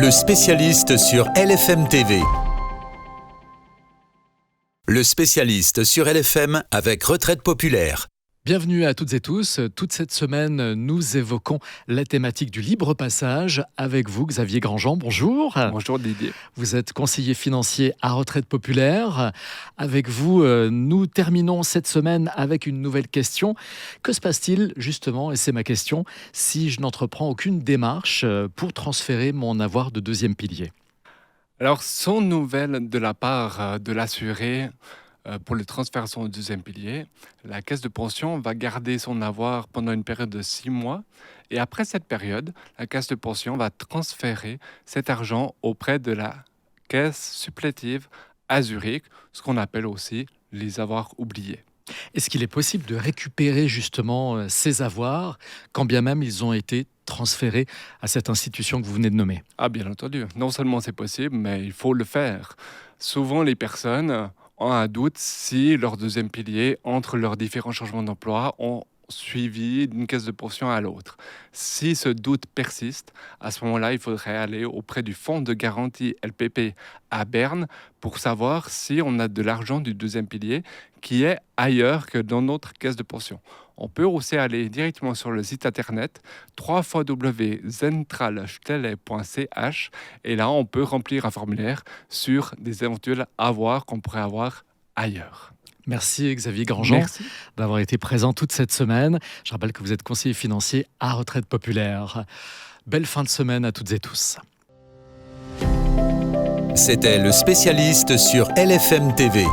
Le spécialiste sur LFM TV. Le spécialiste sur LFM avec Retraite Populaire. Bienvenue à toutes et tous. Toute cette semaine, nous évoquons la thématique du libre passage avec vous, Xavier Grandjean. Bonjour. Bonjour Didier. Vous êtes conseiller financier à Retraite Populaire. Avec vous, nous terminons cette semaine avec une nouvelle question. Que se passe-t-il justement, et c'est ma question, si je n'entreprends aucune démarche pour transférer mon avoir de deuxième pilier ? Alors, sans nouvelle de la part de l'assuré pour le transfert à son deuxième pilier, la caisse de pension va garder son avoir pendant une période de 6 mois. Et après cette période, la caisse de pension va transférer cet argent auprès de la caisse supplétive à Zurich, ce qu'on appelle aussi les avoirs oubliés. Est-ce qu'il est possible de récupérer justement ces avoirs, quand bien même ils ont été transférés à cette institution que vous venez de nommer ? Ah, bien entendu. Non seulement c'est possible, mais il faut le faire. Souvent, les personnes ont un doute si leur deuxième pilier, entre leurs différents changements d'emploi, ont suivi d'une caisse de pension à l'autre. Si ce doute persiste, à ce moment-là, il faudrait aller auprès du fonds de garantie LPP à Berne pour savoir si on a de l'argent du deuxième pilier qui est ailleurs que dans notre caisse de pension. On peut aussi aller directement sur le site internet www.zentralstelle.ch et là, on peut remplir un formulaire sur des éventuels avoirs qu'on pourrait avoir ailleurs. Merci Xavier Grandjean d'avoir été présent toute cette semaine. Je rappelle que vous êtes conseiller financier à Retraite Populaire. Belle fin de semaine à toutes et tous. C'était le spécialiste sur LFM TV.